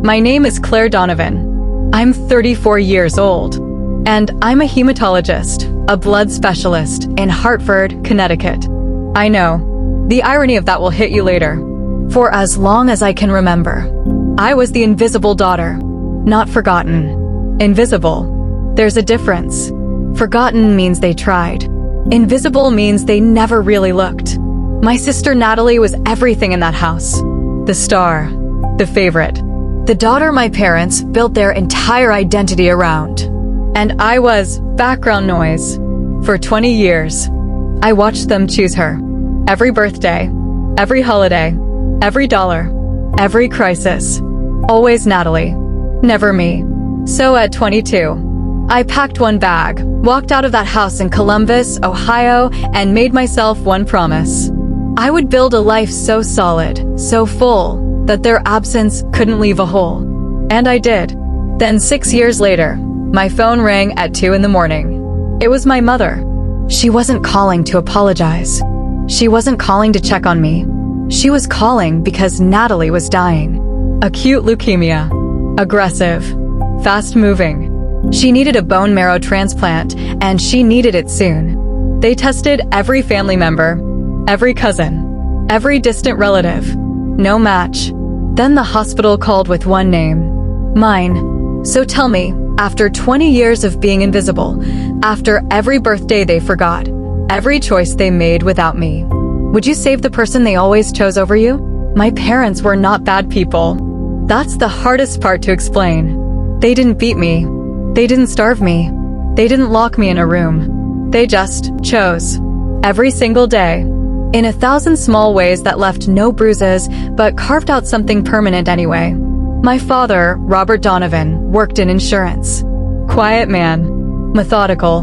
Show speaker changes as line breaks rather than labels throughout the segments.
My name is Claire Donovan. I'm 34 years old, and I'm a hematologist, a blood specialist in Hartford, Connecticut. I know, the irony of that will hit you later. For as long as I can remember, I was the invisible daughter, not forgotten. Invisible. There's a difference. Forgotten means they tried. Invisible means they never really looked. My sister Natalie was everything in that house. The star, the favorite, the daughter my parents built their entire identity around. And I was background noise. For 20 years, I watched them choose her. Every birthday, every holiday, every dollar, every crisis. Always Natalie, never me. So at 22, I packed one bag, walked out of that house in Columbus, Ohio, and made myself one promise. I would build a life so solid, so full, that their absence couldn't leave a hole. And I did. Then 6 years later, my phone rang at 2 in the morning. It was my mother. She wasn't calling to apologize. She wasn't calling to check on me. She was calling because Natalie was dying. Acute leukemia. Aggressive. Fast-moving. She needed a bone marrow transplant, and she needed it soon. They tested every family member, every cousin, every distant relative. No match. Then the hospital called with one name. Mine. So tell me, after 20 years of being invisible, after every birthday they forgot, every choice they made without me, would you save the person they always chose over you? My parents were not bad people. That's the hardest part to explain. They didn't beat me. They didn't starve me. They didn't lock me in a room. They just chose. Every single day. In 1,000 small ways that left no bruises, but carved out something permanent anyway. My father, Robert Donovan, worked in insurance. Quiet man. Methodical.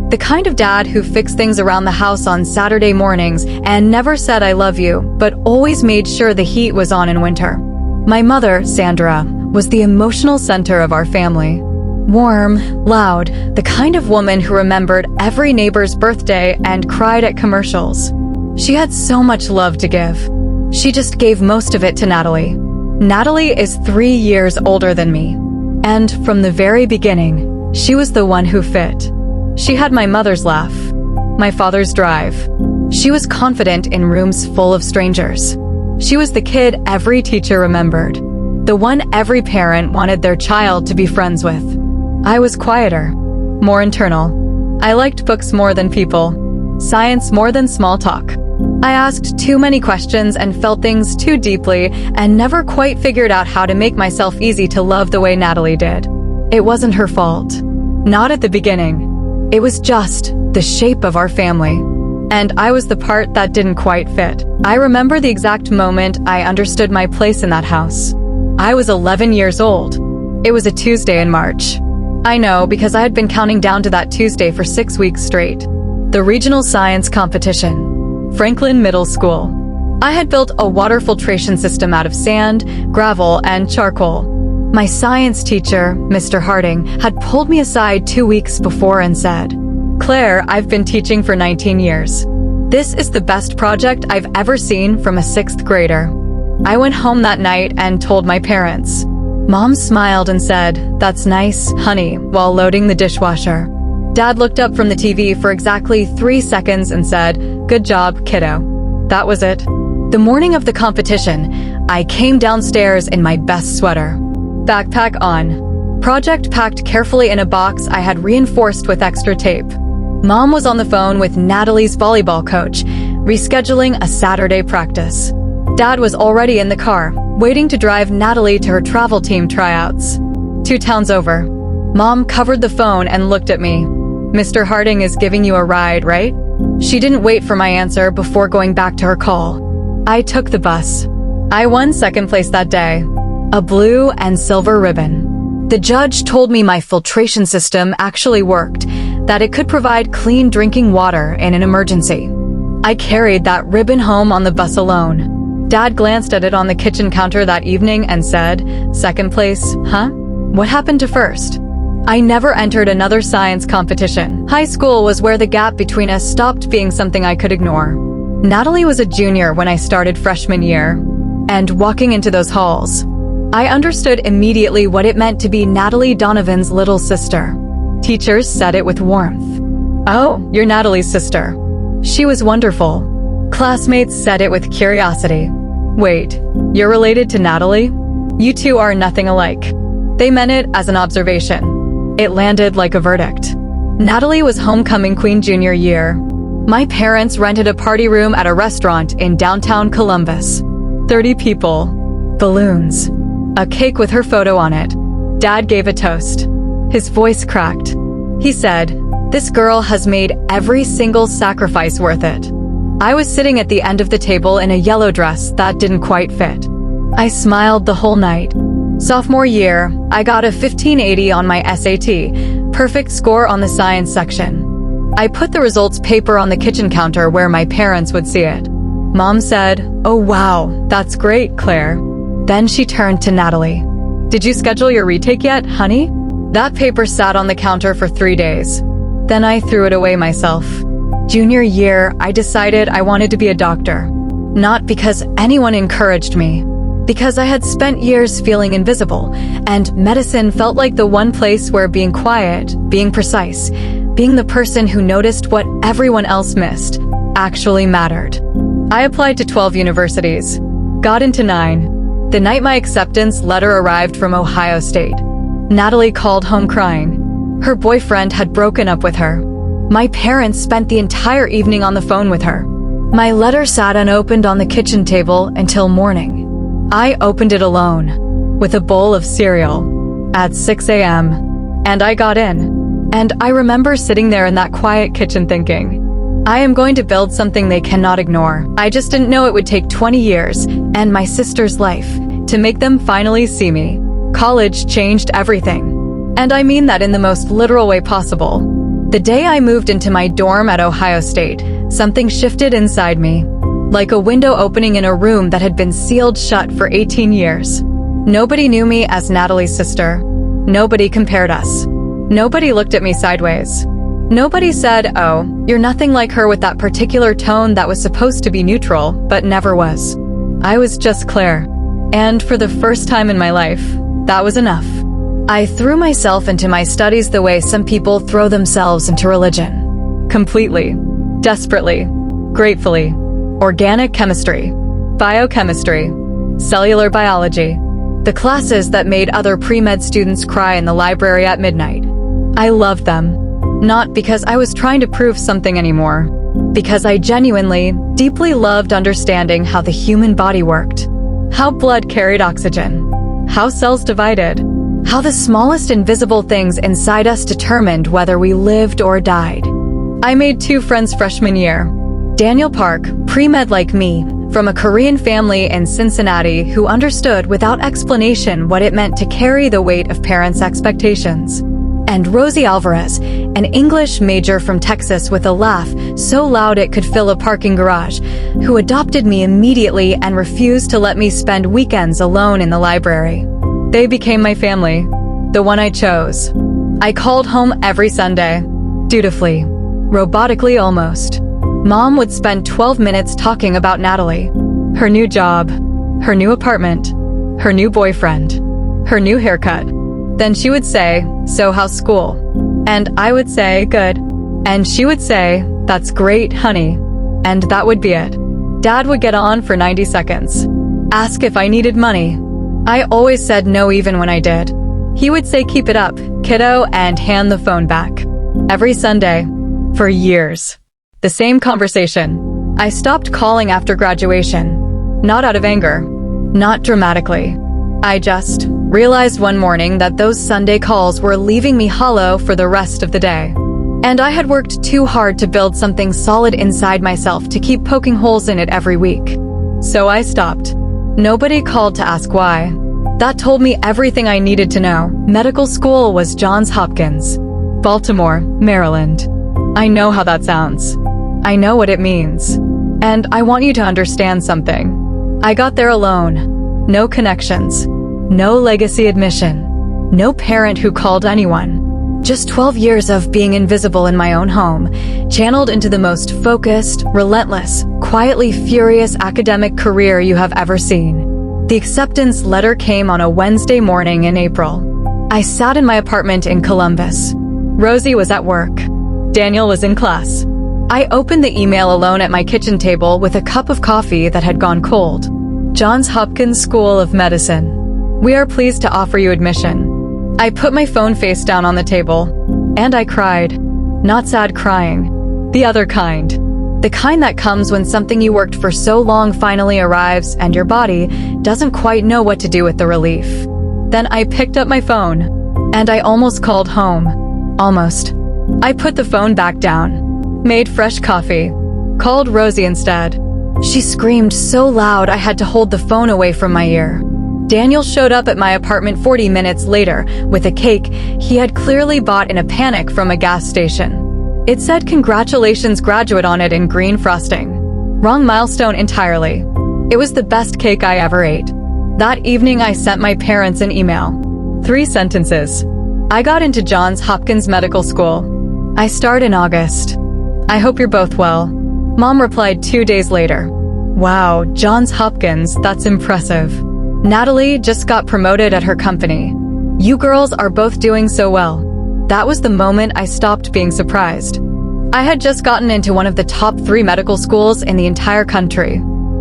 The kind of dad who fixed things around the house on Saturday mornings and never said I love you, but always made sure the heat was on in winter. My mother, Sandra, was the emotional center of our family. Warm, loud, the kind of woman who remembered every neighbor's birthday and cried at commercials. She had so much love to give. She just gave most of it to Natalie. Natalie is 3 years older than me. And from the very beginning, she was the one who fit. She had my mother's laugh, my father's drive. She was confident in rooms full of strangers. She was the kid every teacher remembered, the one every parent wanted their child to be friends with. I was quieter, more internal. I liked books more than people, science more than small talk. I asked too many questions and felt things too deeply and never quite figured out how to make myself easy to love the way Natalie did. It wasn't her fault. Not at the beginning. It was just the shape of our family. And I was the part that didn't quite fit. I remember the exact moment I understood my place in that house. I was 11 years old. It was a Tuesday in March. I know because I had been counting down to that Tuesday for 6 weeks straight. The regional science competition. Franklin Middle School. I had built a water filtration system out of sand, gravel, and charcoal. My science teacher, Mr. Harding, had pulled me aside 2 weeks before and said, "Claire, I've been teaching for 19 years. This is the best project I've ever seen from a 6th grader." I went home that night and told my parents. Mom smiled and said, "That's nice, honey," while loading the dishwasher. Dad looked up from the TV for exactly 3 seconds and said, "Good job, kiddo." That was it. The morning of the competition, I came downstairs in my best sweater. Backpack on. Project packed carefully in a box I had reinforced with extra tape. Mom was on the phone with Natalie's volleyball coach, rescheduling a Saturday practice. Dad was already in the car, waiting to drive Natalie to her travel team tryouts. 2 towns over. Mom covered the phone and looked at me. "Mr. Harding is giving you a ride, right?" She didn't wait for my answer before going back to her call. I took the bus. I won 2nd place that day. A blue and silver ribbon. The judge told me my filtration system actually worked, that it could provide clean drinking water in an emergency. I carried that ribbon home on the bus alone. Dad glanced at it on the kitchen counter that evening and said, "2nd place, huh? What happened to 1st?" I never entered another science competition. High school was where the gap between us stopped being something I could ignore. Natalie was a junior when I started freshman year. And walking into those halls, I understood immediately what it meant to be Natalie Donovan's little sister. Teachers said it with warmth. "Oh, you're Natalie's sister." She was wonderful. Classmates said it with curiosity. "Wait, you're related to Natalie? You two are nothing alike." They meant it as an observation. It landed like a verdict. Natalie was homecoming queen junior year. My parents rented a party room at a restaurant in downtown Columbus. 30 people. Balloons. A cake with her photo on it. Dad gave a toast. His voice cracked. He said, "This girl has made every single sacrifice worth it." I was sitting at the end of the table in a yellow dress that didn't quite fit. I smiled the whole night. Sophomore year, I got a 1580 on my SAT, perfect score on the science section. I put the results paper on the kitchen counter where my parents would see it. Mom said, "Oh wow, that's great, Claire." Then she turned to Natalie. "Did you schedule your retake yet, honey?" That paper sat on the counter for 3 days. Then I threw it away myself. Junior year, I decided I wanted to be a doctor. Not because anyone encouraged me, because I had spent years feeling invisible, and medicine felt like the one place where being quiet, being precise, being the person who noticed what everyone else missed, actually mattered. I applied to 12 universities, got into 9. The night my acceptance letter arrived from Ohio State, Natalie called home crying. Her boyfriend had broken up with her. My parents spent the entire evening on the phone with her. My letter sat unopened on the kitchen table until morning. I opened it alone, with a bowl of cereal, at 6 a.m., and I got in. And I remember sitting there in that quiet kitchen thinking, I am going to build something they cannot ignore. I just didn't know it would take 20 years, and my sister's life, to make them finally see me. College changed everything. And I mean that in the most literal way possible. The day I moved into my dorm at Ohio State, something shifted inside me. Like a window opening in a room that had been sealed shut for 18 years. Nobody knew me as Natalie's sister. Nobody compared us. Nobody looked at me sideways. Nobody said, "Oh, you're nothing like her," with that particular tone that was supposed to be neutral, but never was. I was just Claire. And for the first time in my life, that was enough. I threw myself into my studies the way some people throw themselves into religion. Completely. Desperately. Gratefully. Organic chemistry. Biochemistry. Cellular biology. The classes that made other pre-med students cry in the library at midnight. I loved them. Not because I was trying to prove something anymore. Because I genuinely, deeply loved understanding how the human body worked. How blood carried oxygen. How cells divided. How the smallest invisible things inside us determined whether we lived or died. I made 2 friends freshman year. Daniel Park, pre-med like me, from a Korean family in Cincinnati who understood without explanation what it meant to carry the weight of parents' expectations. And Rosie Alvarez, an English major from Texas with a laugh so loud it could fill a parking garage, who adopted me immediately and refused to let me spend weekends alone in the library. They became my family, the one I chose. I called home every Sunday, dutifully, robotically almost. Mom would spend 12 minutes talking about Natalie, her new job, her new apartment, her new boyfriend, her new haircut. Then she would say, "So how's school?" And I would say, "Good." And she would say, "That's great, honey." And that would be it. Dad would get on for 90 seconds. Ask if I needed money. I always said no even when I did. He would say, "Keep it up, kiddo," and hand the phone back. Every Sunday. For years. The same conversation. I stopped calling after graduation. Not out of anger. Not dramatically. I just realized one morning that those Sunday calls were leaving me hollow for the rest of the day. And I had worked too hard to build something solid inside myself to keep poking holes in it every week. So I stopped. Nobody called to ask why. That told me everything I needed to know. Medical school was Johns Hopkins, Baltimore, Maryland. I know how that sounds. I know what it means. And I want you to understand something. I got there alone. No connections. No legacy admission. No parent who called anyone. Just 12 years of being invisible in my own home, channeled into the most focused, relentless, quietly furious academic career you have ever seen. The acceptance letter came on a Wednesday morning in April. I sat in my apartment in Columbus. Rosie was at work. Daniel was in class. I opened the email alone at my kitchen table with a cup of coffee that had gone cold. Johns Hopkins School of Medicine. We are pleased to offer you admission. I put my phone face down on the table, and I cried. Not sad crying. The other kind. The kind that comes when something you worked for so long finally arrives and your body doesn't quite know what to do with the relief. Then I picked up my phone, and I almost called home. Almost. I put the phone back down, made fresh coffee, called Rosie instead. She screamed so loud I had to hold the phone away from my ear. Daniel showed up at my apartment 40 minutes later with a cake he had clearly bought in a panic from a gas station. It said "Congratulations graduate" on it in green frosting. Wrong milestone entirely. It was the best cake I ever ate. That evening I sent my parents an email. 3 sentences. I got into Johns Hopkins Medical School. I start in August. I hope you're both well. Mom replied 2 days later. Wow, Johns Hopkins, that's impressive. Natalie just got promoted at her company. You girls are both doing so well. That was the moment I stopped being surprised. I had just gotten into one of the top 3 medical schools in the entire country.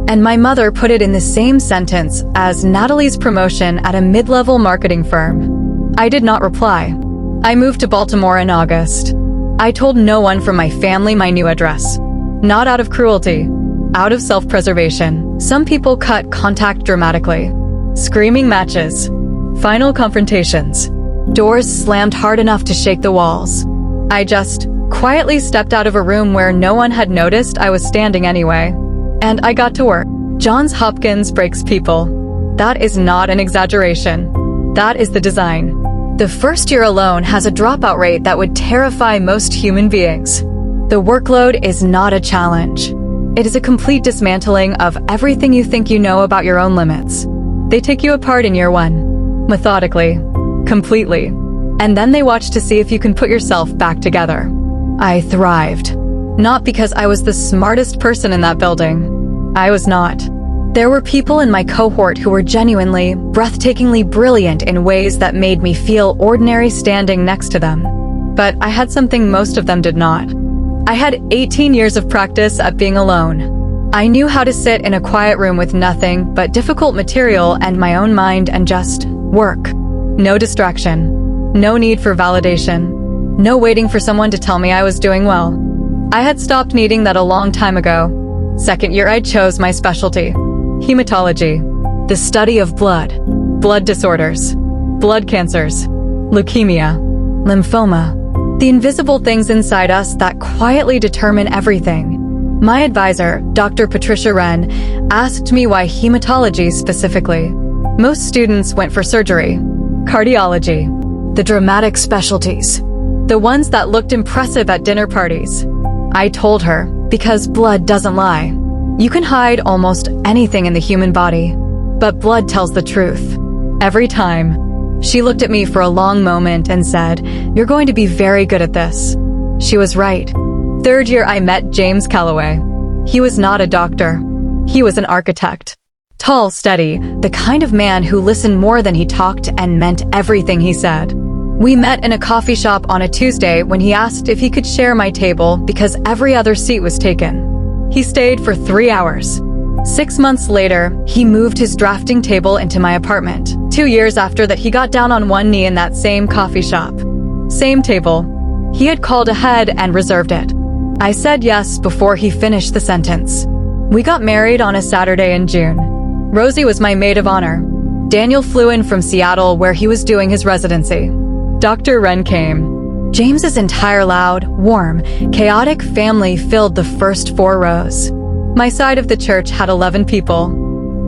And my mother put it in the same sentence as Natalie's promotion at a mid-level marketing firm. I did not reply. I moved to Baltimore in August. I told no one from my family my new address. Not out of cruelty, out of self-preservation. Some people cut contact dramatically. Screaming matches. Final confrontations. Doors slammed hard enough to shake the walls. I just quietly stepped out of a room where no one had noticed I was standing anyway. And I got to work. Johns Hopkins breaks people. That is not an exaggeration. That is the design. The first year alone has a dropout rate that would terrify most human beings. The workload is not a challenge. It is a complete dismantling of everything you think you know about your own limits. They take you apart in year 1. Methodically. Completely. And then they watch to see if you can put yourself back together. I thrived. Not because I was the smartest person in that building. I was not. There were people in my cohort who were genuinely, breathtakingly brilliant in ways that made me feel ordinary standing next to them. But I had something most of them did not. I had 18 years of practice at being alone. I knew how to sit in a quiet room with nothing but difficult material and my own mind and just work. No distraction. No need for validation. No waiting for someone to tell me I was doing well. I had stopped needing that a long time ago. Second year I chose my specialty. Hematology. The study of blood. Blood disorders. Blood cancers. Leukemia. Lymphoma. The invisible things inside us that quietly determine everything. My advisor, Dr. Patricia Wren, asked me why hematology specifically. Most students went for surgery. Cardiology. The dramatic specialties. The ones that looked impressive at dinner parties. I told her, because blood doesn't lie. You can hide almost anything in the human body, but blood tells the truth. Every time. She looked at me for a long moment and said, "You're going to be very good at this." She was right. Third year I met James Calloway. He was not a doctor. He was an architect. Tall, steady, the kind of man who listened more than he talked and meant everything he said. We met in a coffee shop on a Tuesday when he asked if he could share my table because every other seat was taken. He stayed for 3 hours. 6 months later, he moved his drafting table into my apartment. 2 years after that, he got down on one knee in that same coffee shop. Same table. He had called ahead and reserved it. I said yes before he finished the sentence. We got married on a Saturday in June. Rosie was my maid of honor. Daniel flew in from Seattle where he was doing his residency. Dr. Wren came. James's entire loud, warm, chaotic family filled the first 4 rows. My side of the church had 11 people.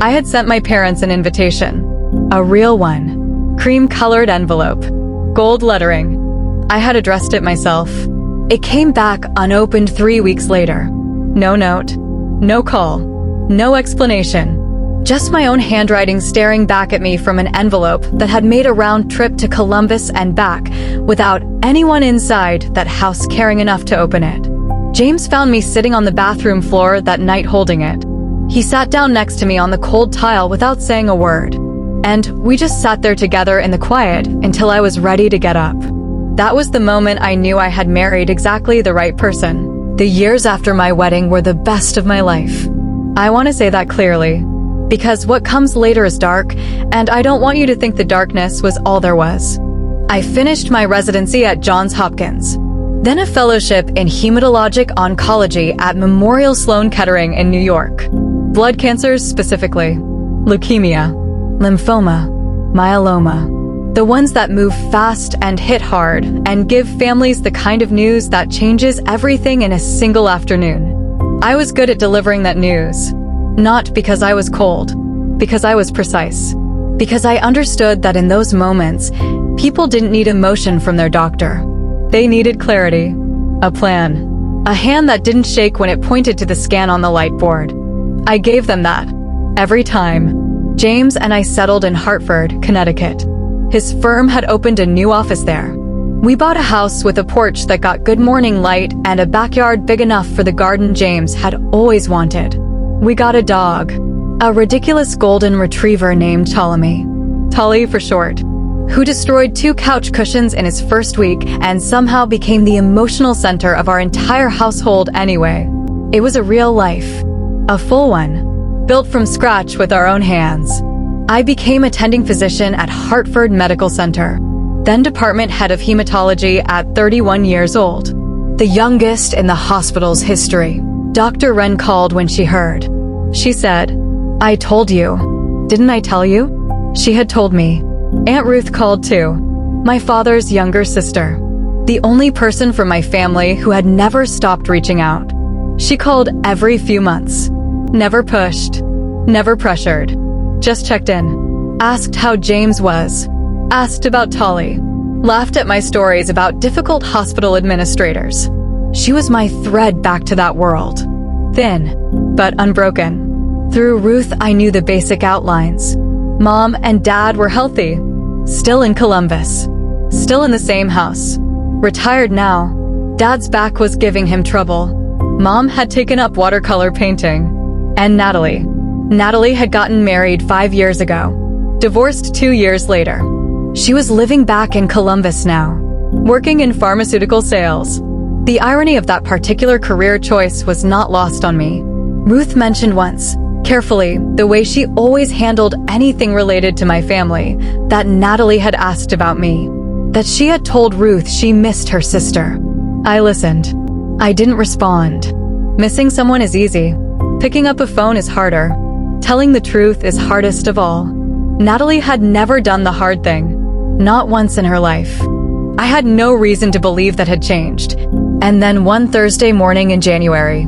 I had sent my parents an invitation. A real one. Cream-colored envelope. Gold lettering. I had addressed it myself. It came back unopened 3 weeks later. No note. No call. No explanation. Just my own handwriting staring back at me from an envelope that had made a round trip to Columbus and back without anyone inside that house caring enough to open it. James found me sitting on the bathroom floor that night holding it. He sat down next to me on the cold tile without saying a word. And we just sat there together in the quiet until I was ready to get up. That was the moment I knew I had married exactly the right person. The years after my wedding were the best of my life. I want to say that clearly, because what comes later is dark, and I don't want you to think the darkness was all there was. I finished my residency at Johns Hopkins, then a fellowship in hematologic oncology at Memorial Sloan Kettering in New York. Blood cancers specifically, leukemia, lymphoma, myeloma, the ones that move fast and hit hard and give families the kind of news that changes everything in a single afternoon. I was good at delivering that news, not because I was cold, because I was precise, because I understood that in those moments, people didn't need emotion from their doctor. They needed clarity, a plan, a hand that didn't shake when it pointed to the scan on the light board. I gave them that, every time. James and I settled in Hartford, Connecticut. His firm had opened a new office there. We bought a house with a porch that got good morning light and a backyard big enough for the garden James had always wanted. We got a dog, a ridiculous golden retriever named Ptolemy, Tolly for short, who destroyed 2 couch cushions in his first week and somehow became the emotional center of our entire household anyway. It was a real life, a full one, built from scratch with our own hands. I became attending physician at Hartford Medical Center, then department head of hematology at 31 years old, the youngest in the hospital's history. Dr. Wren called when she heard. She said, "I told you. Didn't I tell you?" She had told me. Aunt Ruth called too, my father's younger sister, the only person from my family who had never stopped reaching out. She called every few months, never pushed, never pressured, just checked in, asked how James was, asked about Tolly, laughed at my stories about difficult hospital administrators. She was my thread back to that world, thin, but unbroken. Through Ruth, I knew the basic outlines. Mom and Dad were healthy, still in Columbus, still in the same house. Retired now. Dad's back was giving him trouble. Mom had taken up watercolor painting. And Natalie. Natalie had gotten married 5 years ago, divorced 2 years later. She was living back in Columbus now, working in pharmaceutical sales. The irony of that particular career choice was not lost on me. Ruth mentioned once, carefully, the way she always handled anything related to my family, that Natalie had asked about me, that she had told Ruth she missed her sister. I listened. I didn't respond. Missing someone is easy. Picking up a phone is harder. Telling the truth is hardest of all. Natalie had never done the hard thing, not once in her life. I had no reason to believe that had changed. And then one Thursday morning in January,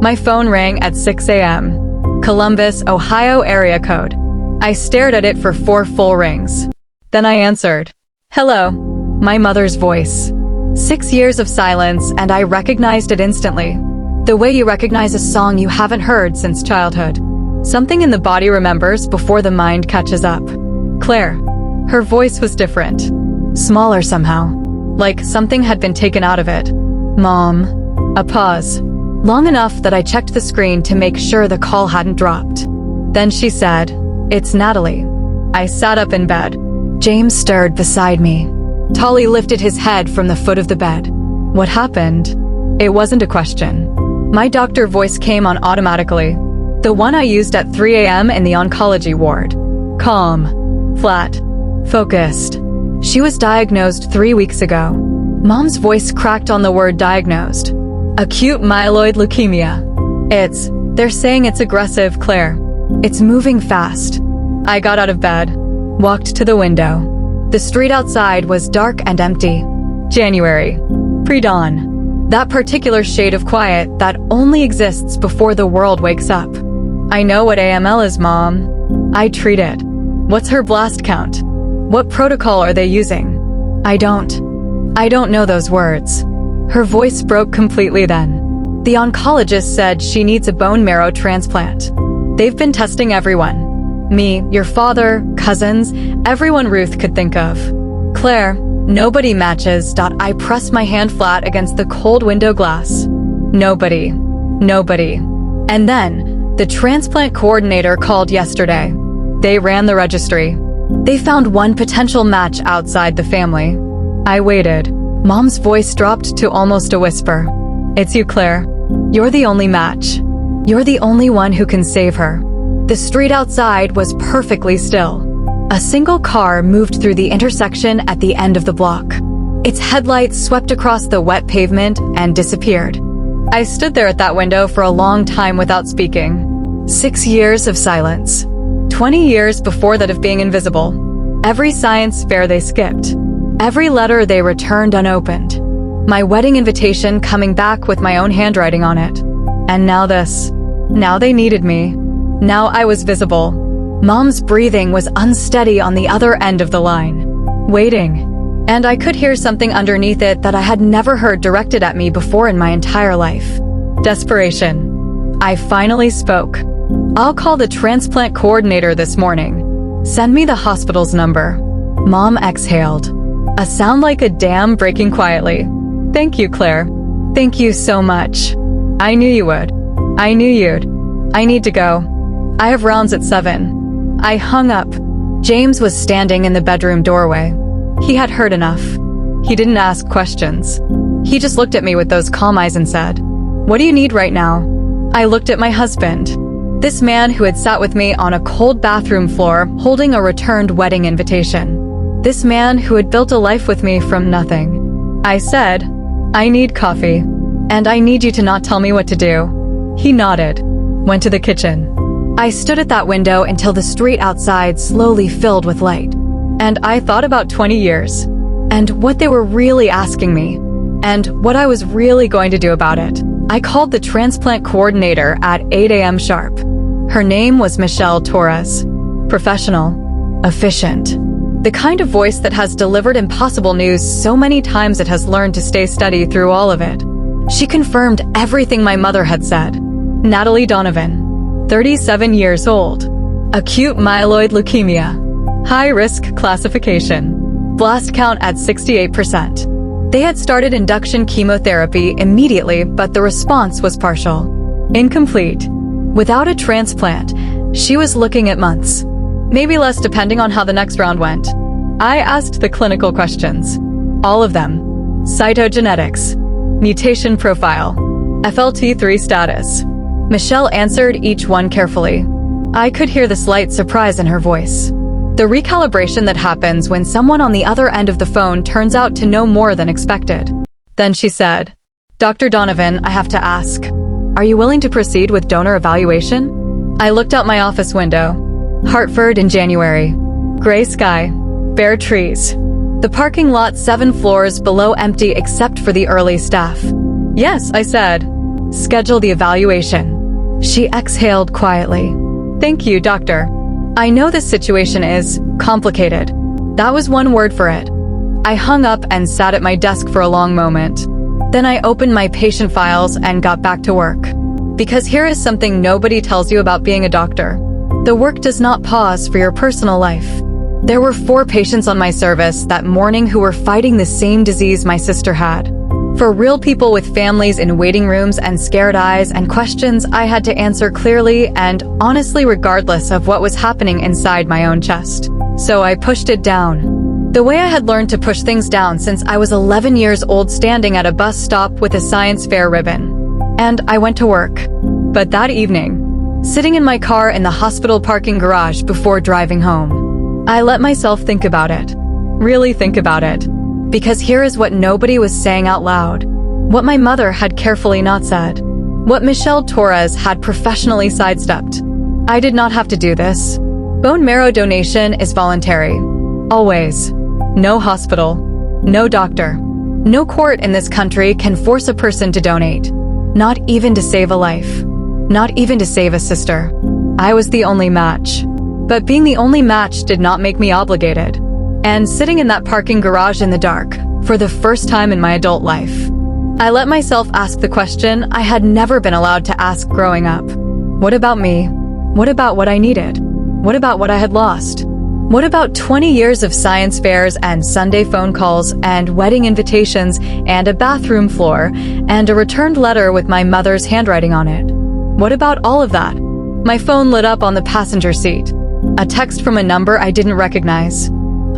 my phone rang at 6 a.m. Columbus, Ohio area code. I stared at it for 4 full rings. Then I answered. Hello, my mother's voice. 6 years of silence, and I recognized it instantly. The way you recognize a song you haven't heard since childhood. Something in the body remembers before the mind catches up. Claire. Her voice was different. Smaller somehow. Like something had been taken out of it. Mom. A pause. Long enough that I checked the screen to make sure the call hadn't dropped. Then she said, "It's Natalie." I sat up in bed. James stirred beside me. Tolly lifted his head from the foot of the bed. What happened? It wasn't a question. My doctor voice came on automatically. The one I used at 3 a.m. in the oncology ward. Calm. Flat. Focused. She was diagnosed 3 weeks ago. Mom's voice cracked on the word diagnosed. Acute myeloid leukemia. They're saying it's aggressive, Claire. It's moving fast. I got out of bed, walked to the window. The street outside was dark and empty. January. Pre-dawn. That particular shade of quiet that only exists before the world wakes up. I know what AML is, Mom. I treat it. What's her blast count? What protocol are they using? I don't know those words. Her voice broke completely then. The oncologist said she needs a bone marrow transplant. They've been testing everyone. Me, your father, cousins, everyone Ruth could think of. Claire, nobody matches. I press my hand flat against the cold window glass. Nobody. And then, The transplant coordinator called yesterday. They ran the registry. They found one potential match outside the family. I waited. Mom's voice dropped to almost a whisper. It's you, Claire. You're the only match. You're the only one who can save her. The street outside was perfectly still. A single car moved through the intersection at the end of the block. Its headlights swept across the wet pavement and disappeared. I stood there at that window for a long time without speaking. 6 years of silence. 20 years before that of being invisible. Every science fair they skipped. Every letter they returned unopened. My wedding invitation coming back with my own handwriting on it. And now this. Now they needed me. Now I was visible. Mom's breathing was unsteady on the other end of the line. Waiting. And I could hear something underneath it that I had never heard directed at me before in my entire life. Desperation. I finally spoke. I'll call the transplant coordinator this morning. Send me the hospital's number. Mom exhaled. A sound like a dam breaking quietly. Thank you, Claire. Thank you so much. I knew you would. I knew you'd. I need to go. I have rounds at 7. I hung up. James was standing in the bedroom doorway. He had heard enough. He didn't ask questions. He just looked at me with those calm eyes and said, "What do you need right now?" I looked at my husband. This man who had sat with me on a cold bathroom floor holding a returned wedding invitation. This man who had built a life with me from nothing. I said, "I need coffee. And I need you to not tell me what to do." He nodded. Went to the kitchen. I stood at that window until the street outside slowly filled with light. And I thought about 20 years. And what they were really asking me. And what I was really going to do about it. I called the transplant coordinator at 8 a.m. sharp. Her name was Michelle Torres. Professional. Efficient. The kind of voice that has delivered impossible news so many times it has learned to stay steady through all of it. She confirmed everything my mother had said. Natalie Donovan. 37 years old. Acute myeloid leukemia. High-risk classification. Blast count at 68%. They had started induction chemotherapy immediately, but the response was partial. Incomplete. Without a transplant, she was looking at months. Maybe less depending on how the next round went. I asked the clinical questions. All of them. Cytogenetics. Mutation profile. FLT3 status. Michelle answered each one carefully. I could hear the slight surprise in her voice. The recalibration that happens when someone on the other end of the phone turns out to know more than expected. Then she said, "Dr. Donovan, I have to ask. Are you willing to proceed with donor evaluation?" I looked out my office window. Hartford in January. Gray sky. Bare trees. The parking lot 7 floors below empty except for the early staff. "Yes," I said. "Schedule the evaluation." She exhaled quietly. "Thank you, doctor. I know this situation is complicated." That was one word for it. I hung up and sat at my desk for a long moment. Then I opened my patient files and got back to work. Because here is something nobody tells you about being a doctor. The work does not pause for your personal life. There were 4 patients on my service that morning who were fighting the same disease my sister had. For real people with families in waiting rooms and scared eyes and questions I had to answer clearly and honestly regardless of what was happening inside my own chest. So I pushed it down. The way I had learned to push things down since I was 11 years old standing at a bus stop with a science fair ribbon. And I went to work. But that evening, sitting in my car in the hospital parking garage before driving home, I let myself think about it. Really think about it. Because here is what nobody was saying out loud. What my mother had carefully not said. What Michelle Torres had professionally sidestepped. I did not have to do this. Bone marrow donation is voluntary. Always. No hospital. No doctor. No court in this country can force a person to donate. Not even to save a life. Not even to save a sister. I was the only match. But being the only match did not make me obligated. And sitting in that parking garage in the dark, for the first time in my adult life, I let myself ask the question I had never been allowed to ask growing up. What about me? What about what I needed? What about what I had lost? What about 20 years of science fairs and Sunday phone calls and wedding invitations and a bathroom floor and a returned letter with my mother's handwriting on it? What about all of that? My phone lit up on the passenger seat. A text from a number I didn't recognize.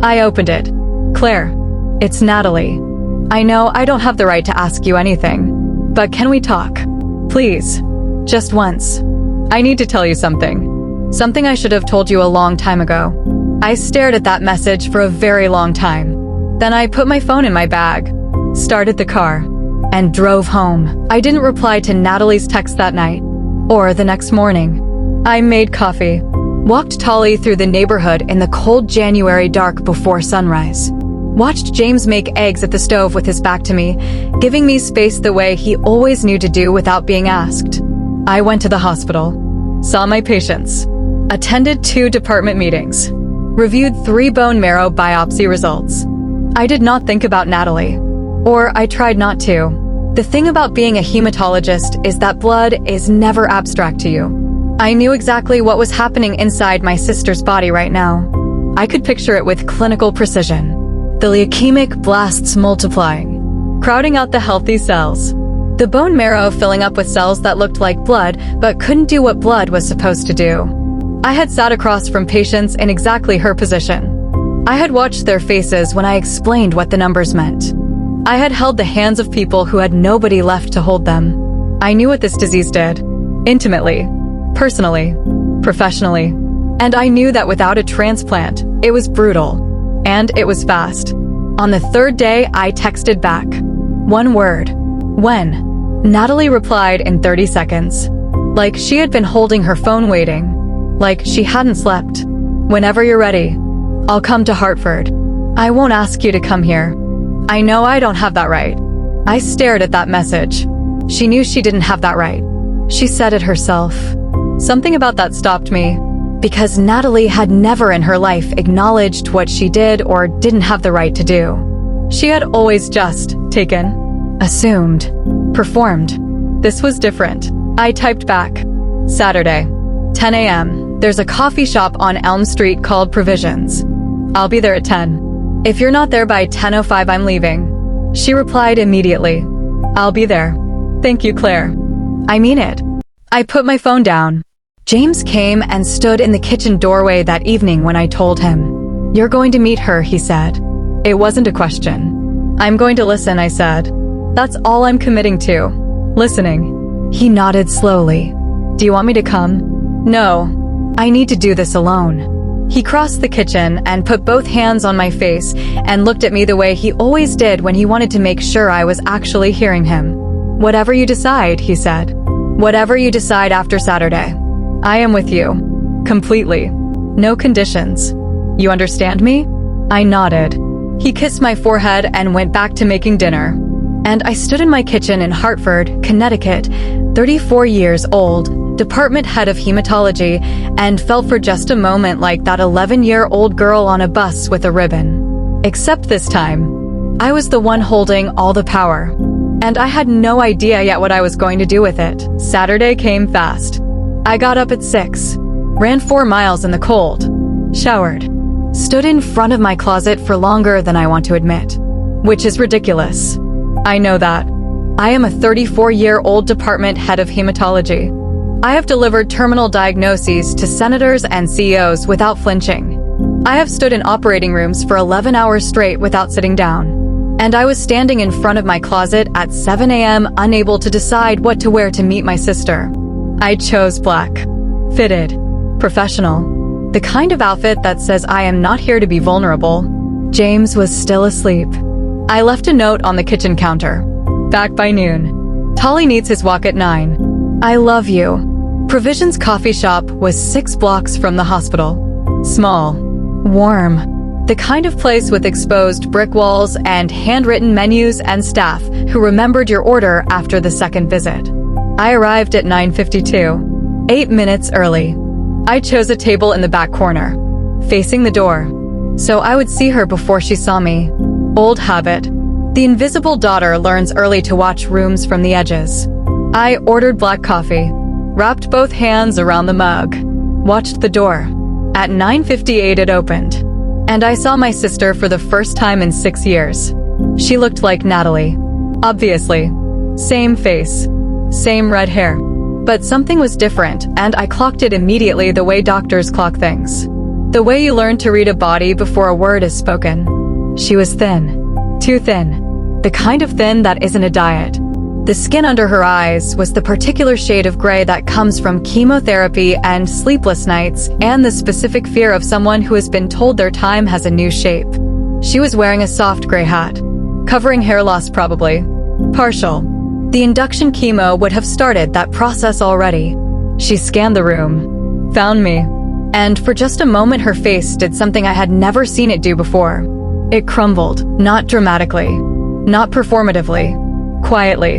I opened it. Claire, it's Natalie. I know I don't have the right to ask you anything, but can we talk? Please. Just once. I need to tell you something. Something I should have told you a long time ago. I stared at that message for a very long time. Then I put my phone in my bag, started the car, and drove home. I didn't reply to Natalie's text that night, or the next morning. I made coffee, walked Tolly through the neighborhood in the cold January dark before sunrise. Watched James make eggs at the stove with his back to me, giving me space the way he always knew to do without being asked. I went to the hospital, saw my patients, attended 2 department meetings, reviewed 3 bone marrow biopsy results. I did not think about Natalie, or I tried not to. The thing about being a hematologist is that blood is never abstract to you. I knew exactly what was happening inside my sister's body right now. I could picture it with clinical precision. The leukemic blasts multiplying, crowding out the healthy cells. The bone marrow filling up with cells that looked like blood but couldn't do what blood was supposed to do. I had sat across from patients in exactly her position. I had watched their faces when I explained what the numbers meant. I had held the hands of people who had nobody left to hold them. I knew what this disease did. Intimately. Personally. Professionally. And I knew that without a transplant, it was brutal. And it was fast. On the 3rd day, I texted back. 1 word. When? Natalie replied in 30 seconds. Like she had been holding her phone waiting. Like she hadn't slept. Whenever you're ready. I'll come to Hartford. I won't ask you to come here. I know I don't have that right. I stared at that message. She knew she didn't have that right. She said it herself. Something about that stopped me. Because Natalie had never in her life acknowledged what she did or didn't have the right to do. She had always just taken, assumed, performed. This was different. I typed back. Saturday, 10 a.m. There's a coffee shop on Elm Street called Provisions. I'll be there at 10. If you're not there by 10:05, I'm leaving. She replied immediately. I'll be there. Thank you, Claire. I mean it. I put my phone down. James came and stood in the kitchen doorway that evening when I told him. You're going to meet her, he said. It wasn't a question. I'm going to listen, I said. That's all I'm committing to. Listening. He nodded slowly. Do you want me to come? No. I need to do this alone. He crossed the kitchen and put both hands on my face and looked at me the way he always did when he wanted to make sure I was actually hearing him. Whatever you decide, he said. Whatever you decide after Saturday. I am with you. Completely. No conditions. You understand me? I nodded. He kissed my forehead and went back to making dinner. And I stood in my kitchen in Hartford, Connecticut, 34 years old, department head of hematology, and felt for just a moment like that 11-year-old girl on a bus with a ribbon. Except this time, I was the one holding all the power. And I had no idea yet what I was going to do with it. Saturday came fast. I got up at 6, ran 4 miles in the cold, showered, stood in front of my closet for longer than I want to admit, which is ridiculous. I know that. I am a 34-year-old department head of hematology. I have delivered terminal diagnoses to senators and CEOs without flinching. I have stood in operating rooms for 11 hours straight without sitting down. And I was standing in front of my closet at 7 a.m. unable to decide what to wear to meet my sister. I chose black. Fitted. Professional. The kind of outfit that says I am not here to be vulnerable. James was still asleep. I left a note on the kitchen counter. Back by noon. Tolly needs his walk at 9. I love you. Provisions Coffee Shop was 6 blocks from the hospital. Small. Warm. The kind of place with exposed brick walls and handwritten menus and staff who remembered your order after the second visit. I arrived at 9:52, 8 minutes early. I chose a table in the back corner, facing the door, so I would see her before she saw me. Old habit. The invisible daughter learns early to watch rooms from the edges. I ordered black coffee, wrapped both hands around the mug, watched the door. At 9:58 it opened, and I saw my sister for the first time in 6 years. She looked like Natalie. Obviously. Same face. Same red hair. But something was different, and I clocked it immediately the way doctors clock things. The way you learn to read a body before a word is spoken. She was thin. Too thin. The kind of thin that isn't a diet. The skin under her eyes was the particular shade of gray that comes from chemotherapy and sleepless nights and the specific fear of someone who has been told their time has a new shape. She was wearing a soft gray hat, covering hair loss probably. Partial. The induction chemo would have started that process already. She scanned the room, found me, and for just a moment her face did something I had never seen it do before. It crumbled, not dramatically, not performatively. Quietly.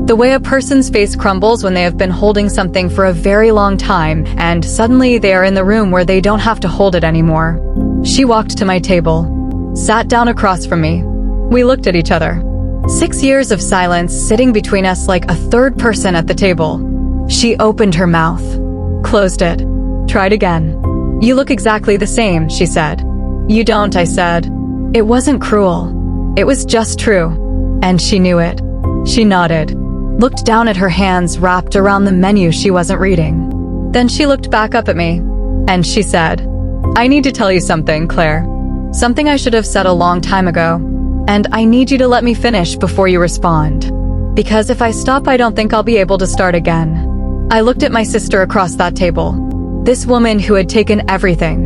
The way a person's face crumbles when they have been holding something for a very long time and suddenly they are in the room where they don't have to hold it anymore. She walked to my table, sat down across from me. We looked at each other. 6 years of silence sitting between us like a third person at the table. She opened her mouth, closed it, tried again. "You look exactly the same," she said. "You don't," I said. It wasn't cruel. It was just true. And she knew it. She nodded, looked down at her hands wrapped around the menu she wasn't reading. Then she looked back up at me, and she said, "I need to tell you something, Claire. Something I should have said a long time ago. And I need you to let me finish before you respond. Because if I stop, I don't think I'll be able to start again." I looked at my sister across that table. This woman who had taken everything,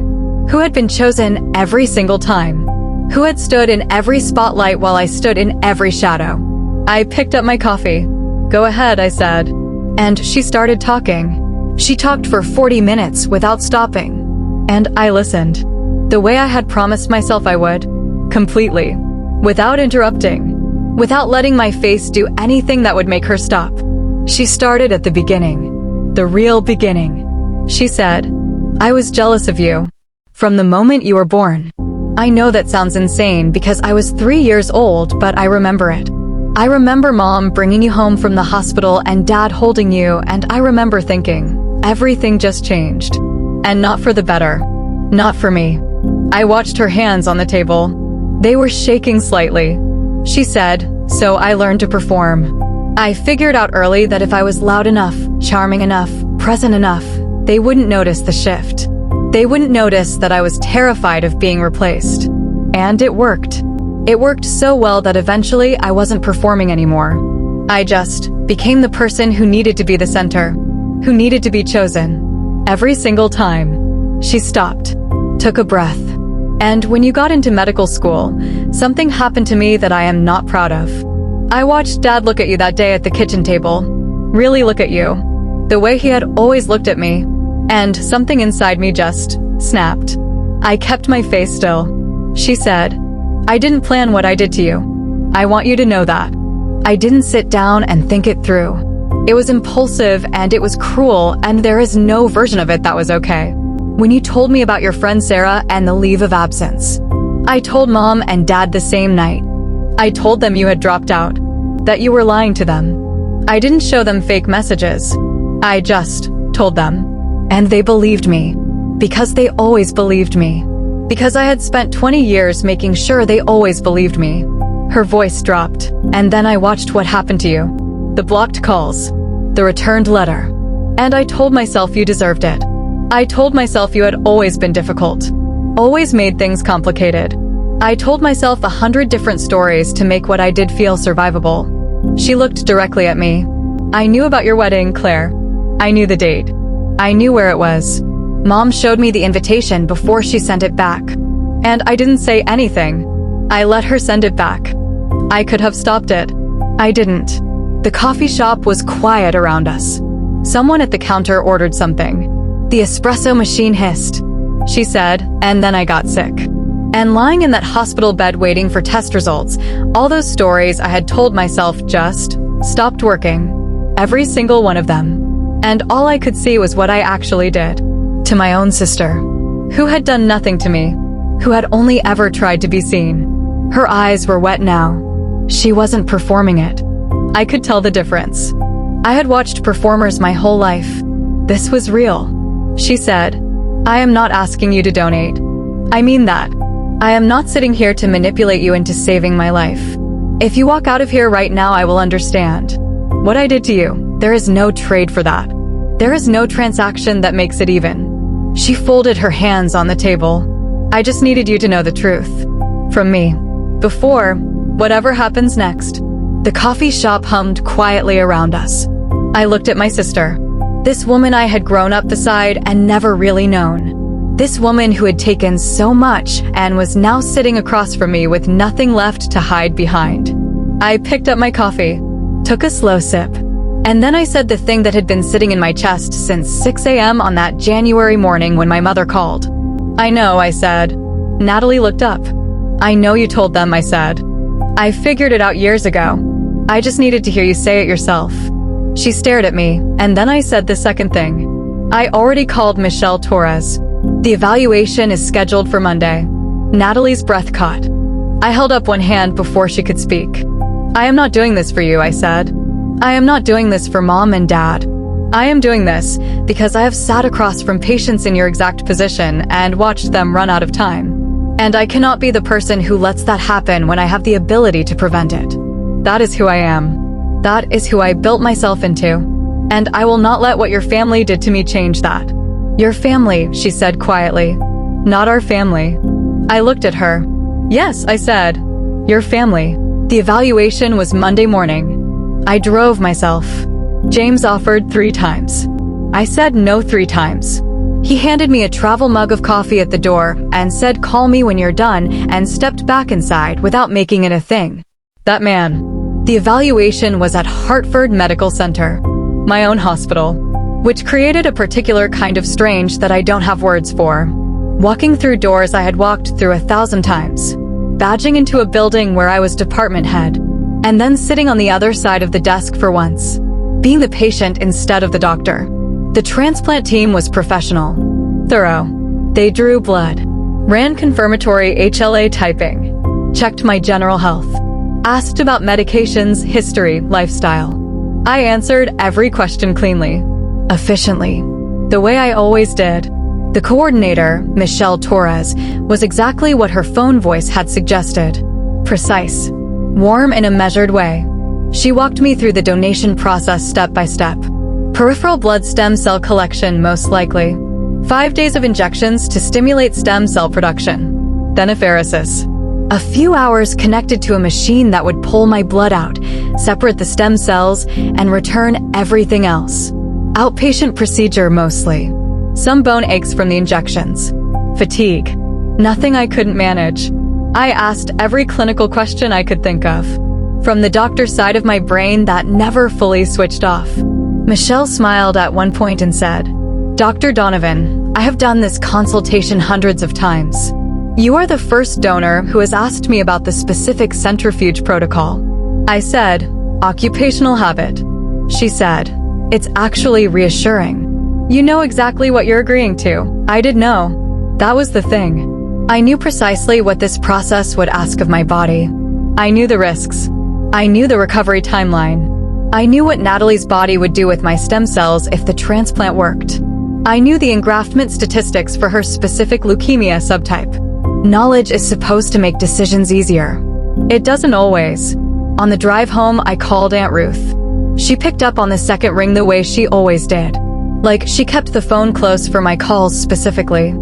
who had been chosen every single time, who had stood in every spotlight while I stood in every shadow. I picked up my coffee. "Go ahead," I said. And she started talking. She talked for 40 minutes without stopping. And I listened. The way I had promised myself I would. Completely. Without interrupting. Without letting my face do anything that would make her stop. She started at the beginning. The real beginning. She said, "I was jealous of you. From the moment you were born." I know that sounds insane because I was 3 years old, but I remember it. I remember Mom bringing you home from the hospital and Dad holding you, and I remember thinking, everything just changed. And not for the better. Not for me. I watched her hands on the table. They were shaking slightly. She said, "So I learned to perform." I figured out early that if I was loud enough, charming enough, present enough, they wouldn't notice the shift. They wouldn't notice that I was terrified of being replaced. And it worked. It worked so well that eventually I wasn't performing anymore. I just became the person who needed to be the center, who needed to be chosen. Every single time. She stopped, took a breath. And when you got into medical school, something happened to me that I am not proud of. I watched Dad look at you that day at the kitchen table. Really look at you. The way he had always looked at me. And something inside me just snapped. I kept my face still. She said, "I didn't plan what I did to you. I want you to know that." I didn't sit down and think it through. It was impulsive and it was cruel, and there is no version of it that was okay. When you told me about your friend Sarah and the leave of absence, I told Mom and Dad the same night. I told them you had dropped out, that you were lying to them. I didn't show them fake messages. I just told them. And they believed me. Because they always believed me. Because I had spent 20 years making sure they always believed me. Her voice dropped, and then I watched what happened to you. The blocked calls. The returned letter. And I told myself you deserved it. I told myself you had always been difficult. Always made things complicated. I told myself 100 different stories to make what I did feel survivable. She looked directly at me. "I knew about your wedding, Claire. I knew the date. I knew where it was. Mom showed me the invitation before she sent it back. And I didn't say anything. I let her send it back. I could have stopped it. I didn't." The coffee shop was quiet around us. Someone at the counter ordered something. The espresso machine hissed. She said, and then I got sick. And lying in that hospital bed waiting for test results, all those stories I had told myself just stopped working. Every single one of them. And all I could see was what I actually did. To my own sister. Who had done nothing to me. Who had only ever tried to be seen. Her eyes were wet now. She wasn't performing it. I could tell the difference. I had watched performers my whole life. This was real. She said, "I am not asking you to donate. I mean that. I am not sitting here to manipulate you into saving my life. If you walk out of here right now, I will understand. What I did to you, there is no trade for that. There is no transaction that makes it even. She folded her hands on the table. I just needed you to know the truth. From me. Before, whatever happens next. The coffee shop hummed quietly around us. I looked at my sister. This woman I had grown up beside and never really known. This woman who had taken so much and was now sitting across from me with nothing left to hide behind. I picked up my coffee, took a slow sip, and then I said the thing that had been sitting in my chest since 6 a.m. on that January morning when my mother called. I know, I said. Natalie looked up. I know you told them, I said. I figured it out years ago. I just needed to hear you say it yourself. She stared at me, and then I said the second thing. I already called Michelle Torres. The evaluation is scheduled for Monday. Natalie's breath caught. I held up one hand before she could speak. I am not doing this for you, I said. I am not doing this for Mom and Dad. I am doing this because I have sat across from patients in your exact position and watched them run out of time. And I cannot be the person who lets that happen when I have the ability to prevent it. That is who I am. That is who I built myself into. And I will not let what your family did to me change that. Your family, she said quietly. Not our family. I looked at her. Yes, I said. Your family. The evaluation was Monday morning. I drove myself. James offered 3 times. I said no 3 times. He handed me a travel mug of coffee at the door and said call me when you're done and stepped back inside without making it a thing. That man. The evaluation was at Hartford Medical Center, my own hospital, which created a particular kind of strange that I don't have words for. Walking through doors I had walked through 1,000 times, badging into a building where I was department head, and then sitting on the other side of the desk for once, being the patient instead of the doctor. The transplant team was professional, thorough. They drew blood, ran confirmatory HLA typing, checked my general health, asked about medications, history, lifestyle. I answered every question cleanly, efficiently, the way I always did. The coordinator, Michelle Torres, was exactly what her phone voice had suggested. Precise, warm in a measured way. She walked me through the donation process step by step. Peripheral blood stem cell collection, most likely. 5 days of injections to stimulate stem cell production. Then apheresis. A few hours connected to a machine that would pull my blood out, separate the stem cells, and return everything else. Outpatient procedure mostly. Some bone aches from the injections. Fatigue. Nothing I couldn't manage. I asked every clinical question I could think of. From the doctor's side of my brain that never fully switched off. Michelle smiled at one point and said, Dr. Donovan, I have done this consultation hundreds of times. You are the first donor who has asked me about the specific centrifuge protocol. I said, occupational habit. She said, it's actually reassuring. You know exactly what you're agreeing to. I did know. That was the thing. I knew precisely what this process would ask of my body. I knew the risks. I knew the recovery timeline. I knew what Natalie's body would do with my stem cells if the transplant worked. I knew the engraftment statistics for her specific leukemia subtype. Knowledge is supposed to make decisions easier. It doesn't always. On the drive home, I called Aunt Ruth. She picked up on the second ring the way she always did. Like she kept the phone close for my calls specifically.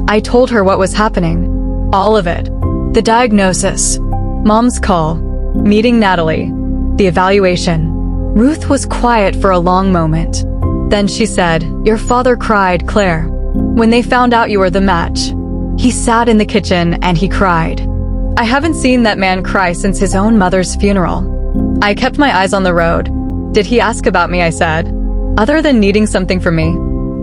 I told her what was happening. All of it. The diagnosis. Mom's call. Meeting Natalie. The evaluation. Ruth was quiet for a long moment. Then she said, your father cried, Claire. When they found out you were the match. He sat in the kitchen and he cried. I haven't seen that man cry since his own mother's funeral. I kept my eyes on the road. Did he ask about me, I said. Other than needing something from me.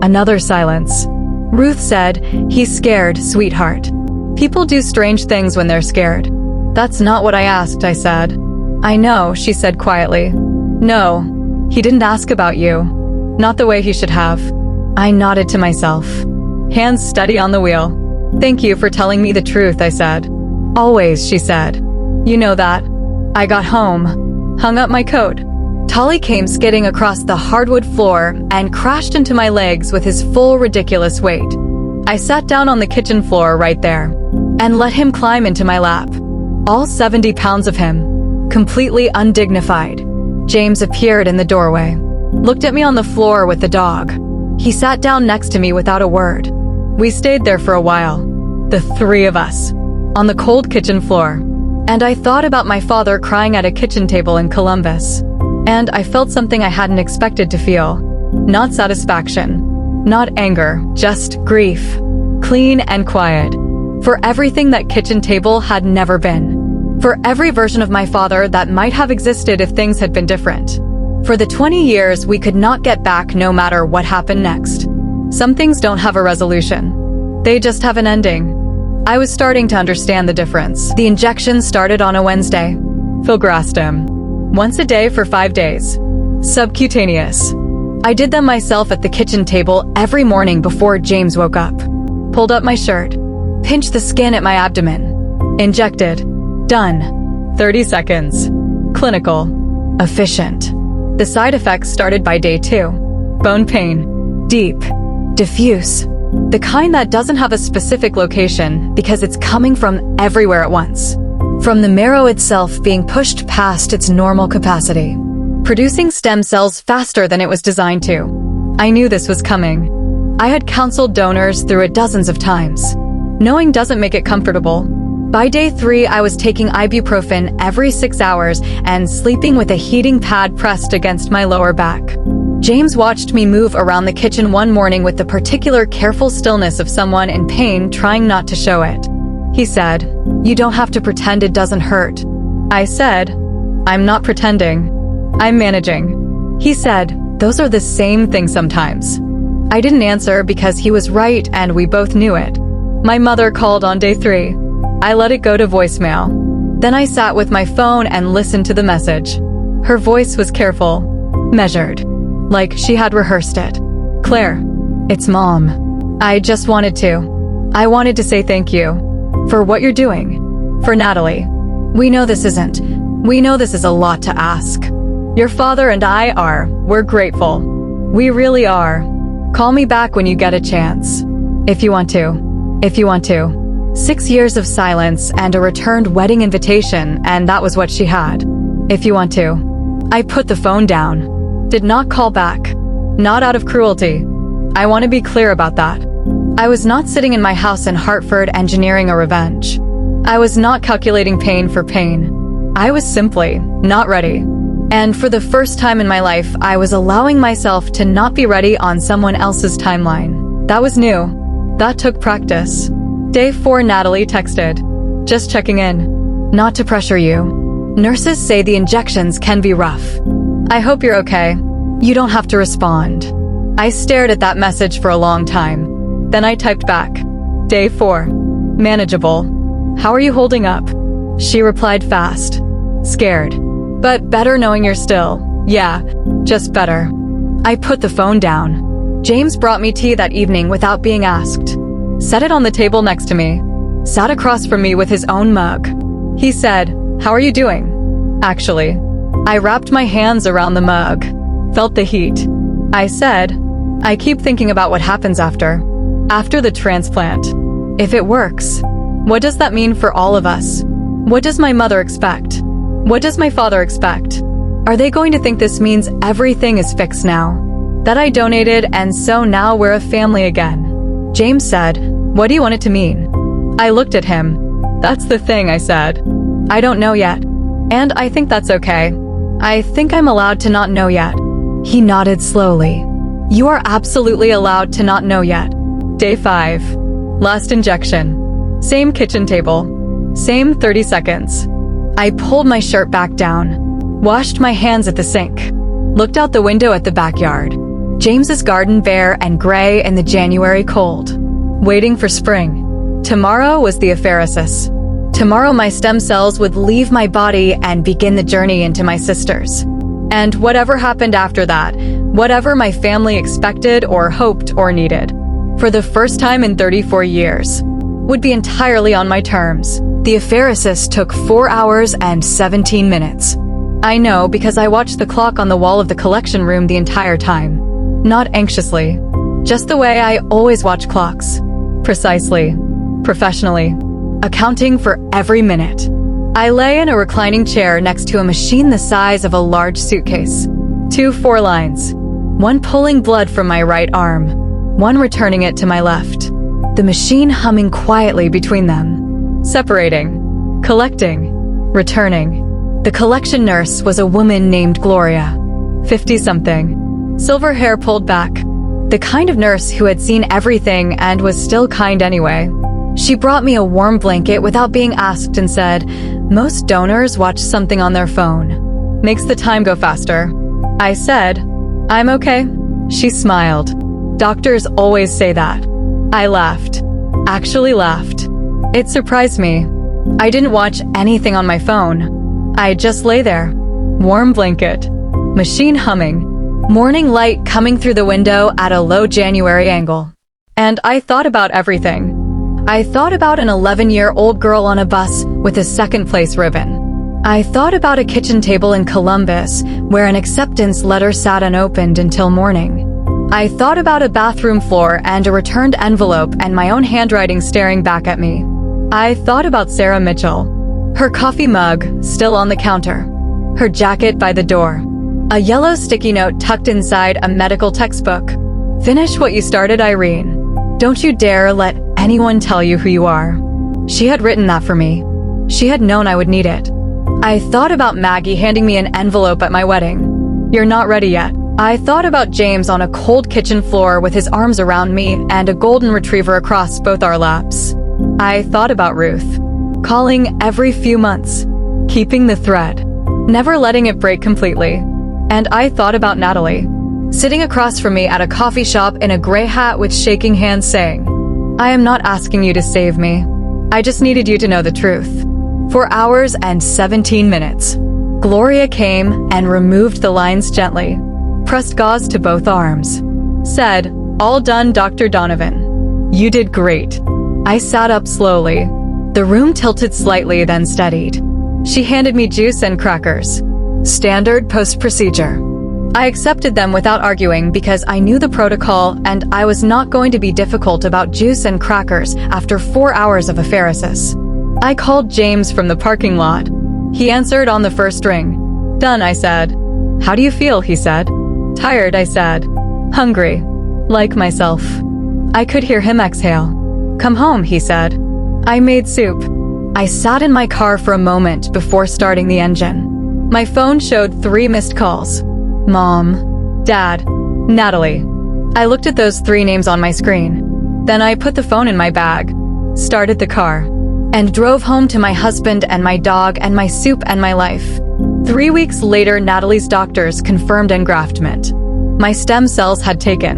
Another silence. Ruth said, he's scared, sweetheart. People do strange things when they're scared. That's not what I asked, I said. I know, she said quietly. No, he didn't ask about you. Not the way he should have. I nodded to myself. Hands steady on the wheel. Thank you for telling me the truth, I said. Always, she said. You know that. I got home, hung up my coat. Tolly came skidding across the hardwood floor and crashed into my legs with his full ridiculous weight. I sat down on the kitchen floor right there and let him climb into my lap. All 70 pounds of him, completely undignified. James appeared in the doorway, looked at me on the floor with the dog. He sat down next to me without a word. We stayed there for a while, the three of us, on the cold kitchen floor. And I thought about my father crying at a kitchen table in Columbus. And I felt something I hadn't expected to feel. Not satisfaction, not anger, just grief. Clean and quiet. For everything that kitchen table had never been. For every version of my father that might have existed if things had been different. For the 20 years we could not get back no matter what happened next. Some things don't have a resolution. They just have an ending. I was starting to understand the difference. The injections started on a Wednesday. Filgrastim. Once a day for 5 days. Subcutaneous. I did them myself at the kitchen table every morning before James woke up. Pulled up my shirt. Pinched the skin at my abdomen. Injected. Done. 30 seconds. Clinical. Efficient. The side effects started by day 2. Bone pain. Deep. Diffuse. The kind that doesn't have a specific location because it's coming from everywhere at once. From the marrow itself being pushed past its normal capacity. Producing stem cells faster than it was designed to. I knew this was coming. I had counseled donors through it dozens of times. Knowing doesn't make it comfortable. By day 3, I was taking ibuprofen every 6 hours and sleeping with a heating pad pressed against my lower back. James watched me move around the kitchen one morning with the particular careful stillness of someone in pain trying not to show it. He said, "You don't have to pretend it doesn't hurt." I said, "I'm not pretending. I'm managing." He said, "Those are the same thing sometimes." I didn't answer because he was right and we both knew it. My mother called on day 3. I let it go to voicemail. Then I sat with my phone and listened to the message. Her voice was careful, measured, like she had rehearsed it. "Claire, it's Mom. I just wanted to. I wanted to say thank you. For what you're doing. For Natalie. We know this is a lot to ask. Your father and we're grateful. We really are. Call me back when you get a chance. If you want to. 6 years of silence and a returned wedding invitation, and that was what she had. If you want to. I put the phone down. Did not call back. Not out of cruelty. I want to be clear about that. I was not sitting in my house in Hartford engineering a revenge. I was not calculating pain for pain. I was simply not ready. And for the first time in my life, I was allowing myself to not be ready on someone else's timeline. That was new. That took practice. Day 4, Natalie texted. "Just checking in. Not to pressure you. Nurses say the injections can be rough. I hope you're okay. You don't have to respond." I stared at that message for a long time. Then I typed back. Day 4. Manageable. "How are you holding up?" She replied fast. "Scared. But better knowing you're still. Yeah, just better." I put the phone down. James brought me tea that evening without being asked. Set it on the table next to me. Sat across from me with his own mug. He said, "How are you doing?" Actually, I wrapped my hands around the mug. Felt the heat. I said, "I keep thinking about what happens after the transplant. If it works, what does that mean for all of us? What does my mother expect? What does my father expect? Are they going to think this means everything is fixed now? That I donated and so now we're a family again?" James said, "What do you want it to mean?" I looked at him. "That's the thing," I said. "I don't know yet. And I think that's okay. I think I'm allowed to not know yet." He nodded slowly. "You are absolutely allowed to not know yet." Day 5. Last injection. Same kitchen table. Same 30 seconds. I pulled my shirt back down. Washed my hands at the sink. Looked out the window at the backyard. James's garden bare and gray in the January cold. Waiting for spring. Tomorrow was the apheresis. Tomorrow my stem cells would leave my body and begin the journey into my sister's. And whatever happened after that, whatever my family expected or hoped or needed, for the first time in 34 years, would be entirely on my terms. The apheresis took 4 hours and 17 minutes. I know because I watched the clock on the wall of the collection room the entire time. Not anxiously. Just the way I always watch clocks. Precisely. Professionally. Accounting for every minute. I lay in a reclining chair next to a machine the size of a large suitcase. 2 4 lines. one pulling blood from my right arm, one returning it to my left. The machine humming quietly between them. Separating, collecting, returning. The collection nurse was a woman named Gloria, 50-something, silver hair pulled back. The kind of nurse who had seen everything and was still kind anyway. She brought me a warm blanket without being asked and said, "Most donors watch something on their phone. Makes the time go faster." I said, "I'm okay." She smiled. Doctors always say that. I laughed. Actually laughed. It surprised me. I didn't watch anything on my phone. I just lay there. Warm blanket. Machine humming. Morning light coming through the window at a low January angle. And I thought about everything. I thought about an 11-year-old girl on a bus with a second-place ribbon. I thought about a kitchen table in Columbus where an acceptance letter sat unopened until morning. I thought about a bathroom floor and a returned envelope and my own handwriting staring back at me. I thought about Sarah Mitchell. Her coffee mug still on the counter. Her jacket by the door. A yellow sticky note tucked inside a medical textbook. "Finish what you started, Irene. Don't you dare let anyone tell you who you are." She had written that for me. She had known I would need it. I thought about Maggie handing me an envelope at my wedding. "You're not ready yet." I thought about James on a cold kitchen floor with his arms around me and a golden retriever across both our laps. I thought about Ruth. Calling every few months. Keeping the thread. Never letting it break completely. And I thought about Natalie. Sitting across from me at a coffee shop in a gray hat with shaking hands saying, "I am not asking you to save me. I just needed you to know the truth." 4 hours and 17 minutes. Gloria came and removed the lines gently. Pressed gauze to both arms. Said, "All done, Dr. Donovan. You did great." I sat up slowly. The room tilted slightly, then steadied. She handed me juice and crackers. Standard post-procedure. I accepted them without arguing because I knew the protocol and I was not going to be difficult about juice and crackers after 4 hours of apheresis. I called James from the parking lot. He answered on the first ring. "Done," I said. "How do you feel?" he said. "Tired," I said. "Hungry. Like myself." I could hear him exhale. "Come home," he said. I made soup. I sat in my car for a moment before starting the engine. My phone showed 3 missed calls. Mom, Dad, Natalie. I looked at those 3 names on my screen. Then I put the phone in my bag, started the car, and drove home to my husband and my dog and my soup and my life. 3 weeks later, Natalie's doctors confirmed engraftment. My stem cells had taken.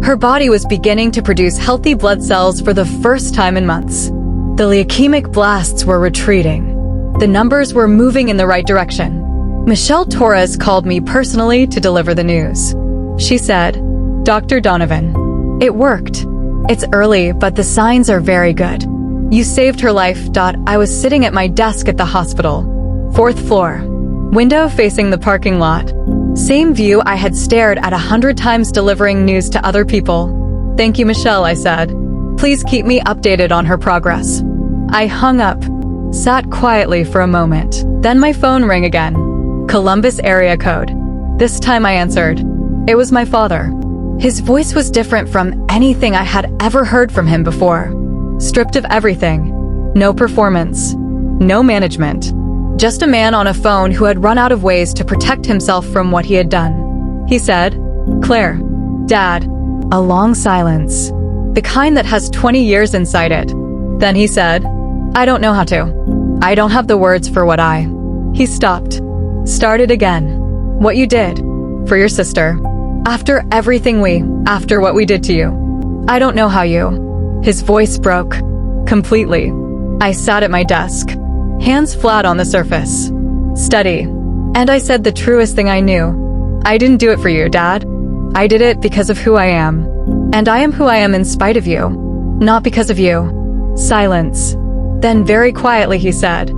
Her body was beginning to produce healthy blood cells for the first time in months. The leukemic blasts were retreating. The numbers were moving in the right direction. Michelle Torres called me personally to deliver the news. She said, "Dr. Donovan, it worked. It's early, but the signs are very good. You saved her life." I was sitting at my desk at the hospital. 4th floor. Window facing the parking lot. Same view I had stared at 100 times delivering news to other people. "Thank you, Michelle," I said. "Please keep me updated on her progress." I hung up, sat quietly for a moment. Then my phone rang again. Columbus area code. This time I answered. It was my father. His voice was different from anything I had ever heard from him before. Stripped of everything. No performance. No management. Just a man on a phone who had run out of ways to protect himself from what he had done. He said, "Claire, Dad." A long silence. The kind that has 20 years inside it. Then he said, "I don't know how to. I don't have the words for what I." He stopped. Started again. "What you did. For your sister. After everything after what we did to you. I don't know how you." His voice broke. Completely. I sat at my desk. Hands flat on the surface. Steady. And I said the truest thing I knew. "I didn't do it for you, Dad. I did it because of who I am. And I am who I am in spite of you. Not because of you." Silence. Then very quietly he said,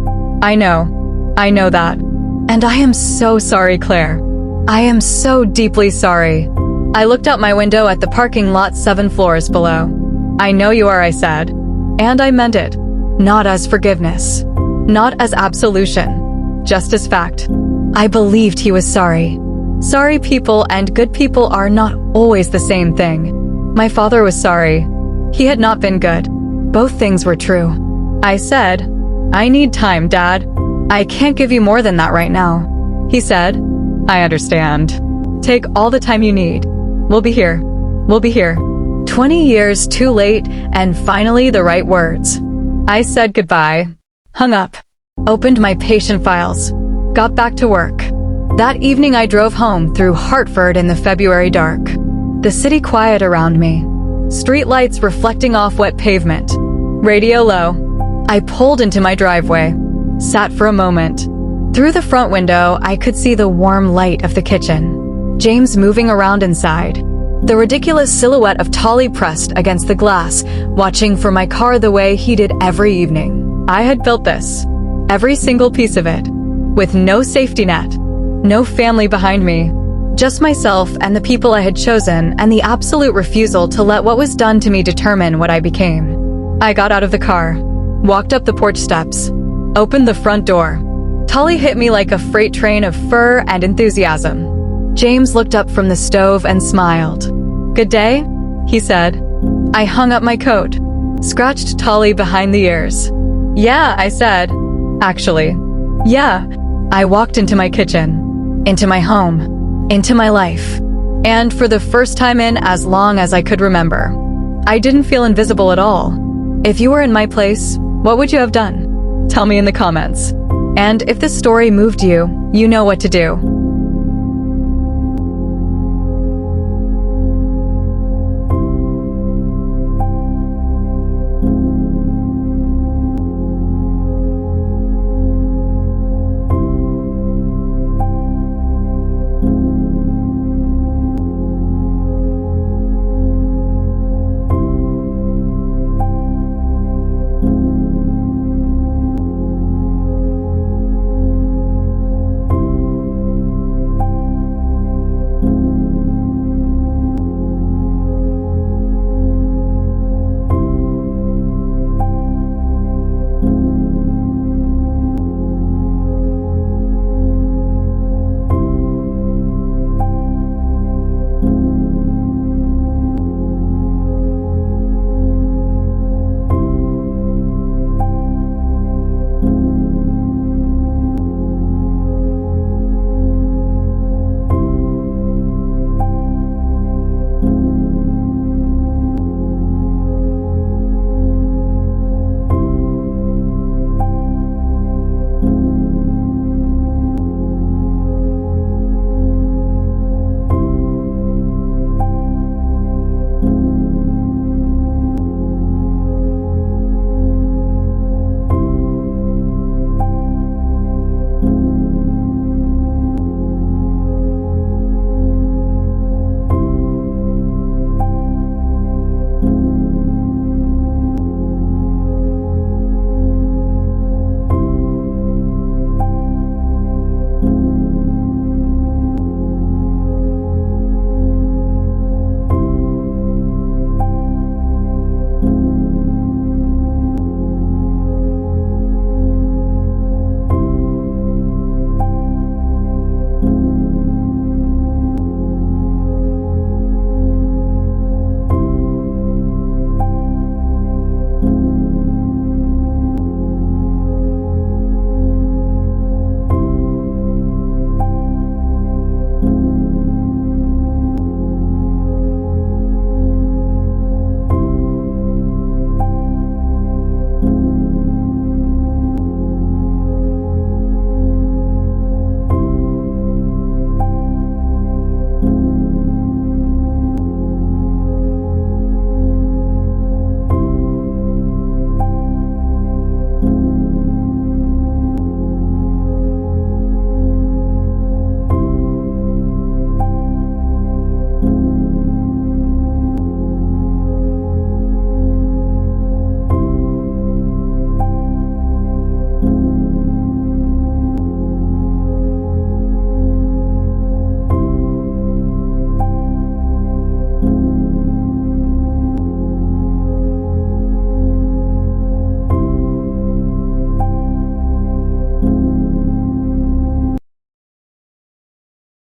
I know that. And I am so sorry, Claire. I am so deeply sorry." I looked out my window at the parking lot 7 floors below. "I know you are," I said. And I meant it. Not as forgiveness. Not as absolution. Just as fact. I believed he was sorry. Sorry people and good people are not always the same thing. My father was sorry. He had not been good. Both things were true. I said, I need time, Dad. I can't give you more than that right now. He said, I understand. Take all the time you need. We'll be here. We'll be here. 20 years too late, and finally the right words. I said goodbye, hung up, opened my patient files, got back to work. That evening I drove home through Hartford in the February dark. The city quiet around me. Street lights reflecting off wet pavement. Radio low. I pulled into my driveway, sat for a moment. Through the front window, I could see the warm light of the kitchen. James moving around inside. The ridiculous silhouette of Tolly pressed against the glass, watching for my car the way he did every evening. I had built this. Every single piece of it. With no safety net. No family behind me. Just myself and the people I had chosen, and the absolute refusal to let what was done to me determine what I became. I got out of the car, walked up the porch steps, opened the front door. Tolly hit me like a freight train of fur and enthusiasm. James looked up from the stove and smiled. Good day, he said. I hung up my coat, scratched Tolly behind the ears. Yeah, I said. Actually, yeah. I walked into my kitchen, into my home, into my life. And for the first time in as long as I could remember, I didn't feel invisible at all. If you were in my place, what would you have done? Tell me in the comments. And if this story moved you, you know what to do.